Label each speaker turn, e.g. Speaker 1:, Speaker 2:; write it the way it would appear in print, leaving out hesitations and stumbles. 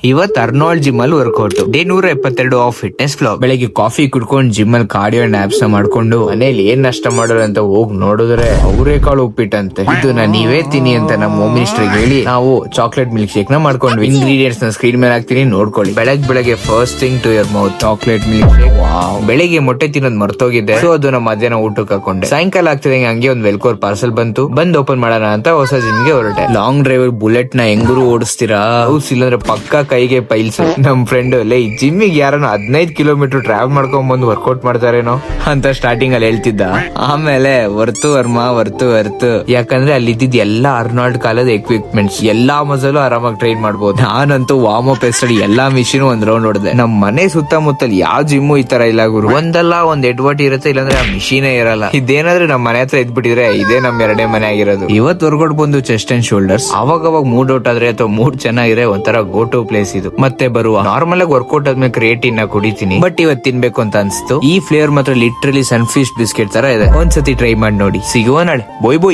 Speaker 1: ಇವತ್ Arnold gym ಅಲ್ಲಿ workout day 172 of fitness blog. ಬೆಳಿಗ್ಗೆ ಕಾಫಿ ಕುಡ್ಕೊಂಡು ಜಿಮ್ ಅಲ್ಲಿ ಕಾರ್ಡಿಯೋ ನ್ಯಾಪ್ಸ್ ಮಾಡ್ಕೊಂಡು ಮನೇಲಿ ಏನ್ ನಷ್ಟ ಮಾಡೋರು ಅಂತ ಹೋಗಿ ನೋಡಿದ್ರೆ ಅವರೇ ಕಾಳು ಉಪ್ಪಿಟ್ಟಂತೆ. ಇದನ್ನ ನೀವೇ ತಿನ್ನಿ ಅಂತ ನಮ್ಮ ಹೋಮ್ ಮಿನಿಸ್ಟರ್ ಹೇಳಿ ನಾವು ಚಾಕ್ಲೇಟ್ ಮಿಲ್ಕ್ ಶೇಕ್ ನ ಮಾಡ್ಕೊಂಡ್ವಿ. ಇಂಗ್ರೀಡಿಯೆಂಟ್ಸ್ ನ ಸ್ಕ್ರೀನ್ ಮೇಲೆ ಹಾಕ್ತೀನಿ ನೋಡ್ಕೊಳ್ಳಿ. ಬೆಳಗ್ಗೆ first thing to your mouth chocolate milkshake. ಬೆಳಿಗ್ಗೆ ಮೊಟ್ಟೆ ತಿನ್ನೋದ್ ಮರ್ತೋಗಿದ್ದೆ, ಸೊ ಅದನ್ನ ಮಧ್ಯಾಹ್ನ ಊಟಕ್ಕೆ ಹಾಕೊಂಡೆ. ಸಾಯಂಕಾಲ ಆಗ್ತದೆ ಹಂಗೆ ಒಂದ್ ವೆಲ್ಕೋರ್ ಪಾರ್ಸಲ್ ಬಂತು, ಬಂದ್ ಓಪನ್ ಮಾಡೋಣ ಅಂತ ಹೊಸ ಜಿಮ್ಗೆ ಹೊರಟೆ. ಲಾಂಗ್ ಡ್ರೈವ್ ಬುಲೆಟ್ ನ ಹೆಂಗರು ಓಡಿಸ್ತೀರಾ, ಇಲ್ಲಾಂದ್ರೆ ಪಕ್ಕ ಕೈಗೆ ಪೈಲ್ಸ್. ನಮ್ ಫ್ರೆಂಡ್ ಅಲ್ಲೇ ಈ ಜಿಮ್ಮಿಗೆ ಯಾರನ್ನ 15 ಕಿಲೋಮೀಟರ್ ಟ್ರಾವೆಲ್ ಮಾಡ್ಕೊಂಡ್ ಬಂದು ವರ್ಕೌಟ್ ಮಾಡ್ತಾರೇನೋ ಅಂತ ಸ್ಟಾರ್ಟಿಂಗ್ ಅಲ್ಲಿ ಹೇಳ್ತಿದ್ದ. ಆಮೇಲೆ ವರ್ತು ಯಾಕಂದ್ರೆ ಅಲ್ಲಿ ಇದ್ದಿದ್ ಎಲ್ಲಾ ಅರ್ನಾಲ್ಡ್ ಕಾಲದ ಎಕ್ವಿಪ್ಮೆಂಟ್ಸ್, ಎಲ್ಲಾ ಮಸಲು ಆರಾಮಾಗಿ ಟ್ರೈನ್ ಮಾಡ್ಬೋದು. ನಾನಂತೂ ವಾರ್ಮ್ ಅಪ್ ಎಸ್ಟಡಿ ಎಲ್ಲಾ ಮಿಷಿನ್ ಒಂದ್ ರೌಂಡ್ ಹೊಡೆದೆ. ನಮ್ ಮನೆ ಸುತ್ತಮುತ್ತಲ್ ಯಾವ ಜಿಮ್ಮು ಈ ತರ ಇಲ್ಲ ಗುರು. ಒಂದಲ್ಲ ಒಂದ್ ಎಡ್ವರ್ಟ್ ಇರುತ್ತೆ, ಇಲ್ಲಾಂದ್ರೆ ಆ ಮಿಷಿನೇ ಇರಲ್ಲ. ಇದೇನಾದ್ರೆ ನಮ್ ಮನೆ ಹತ್ರ ಇದ್ಬಿಟ್ಟಿದ್ರೆ ಇದೇ ನಮ್ ಎರಡೇ ಮನೆ ಆಗಿರೋದು. ಇವತ್ ವರ್ಕೌಟ್ ಬಂದು ಚೆಸ್ಟ್ ಅಂಡ್ ಶೋಲ್ಡರ್ಸ್. ಅವಾಗ ಮೂಡ್ ಔಟ್ ಆದ್ರೆ ಅಥವಾ ಮೂಡ್ ಚೆನ್ನಾಗಿದ್ರೆ ಒಂಥರ ಗೋ ಟು ಪ್ಲೇಸ್ ಇದು. ಮತ್ತೆ ಬರುವ ನಾರ್ಮಲ್ ಆಗಿ ವರ್ಕೌಟ್ ಆದ್ಮೇಲೆ ಕ್ರಿಯೇಟಿನ್ ನ ಕುಡಿತೀನಿ, ಬಟ್ ಇವತ್ ತಿನ್ಬೇಕು ಅಂತ ಅನ್ಸ್ತು. ಈ ಫ್ಲೇವರ್ ಮಾತ್ರ ಲಿಟ್ರಲಿ ಸನ್ಫಿಶ್ ಬಿಸ್ಕೆಟ್ ತರ ಇದೆ. ಒಂದ್ಸತಿ ಟ್ರೈ ಮಾಡಿ ನೋಡಿ. ಸಿಗುವ ನಾಳೆ. ಬಾಯ್ ಬಾಯ್.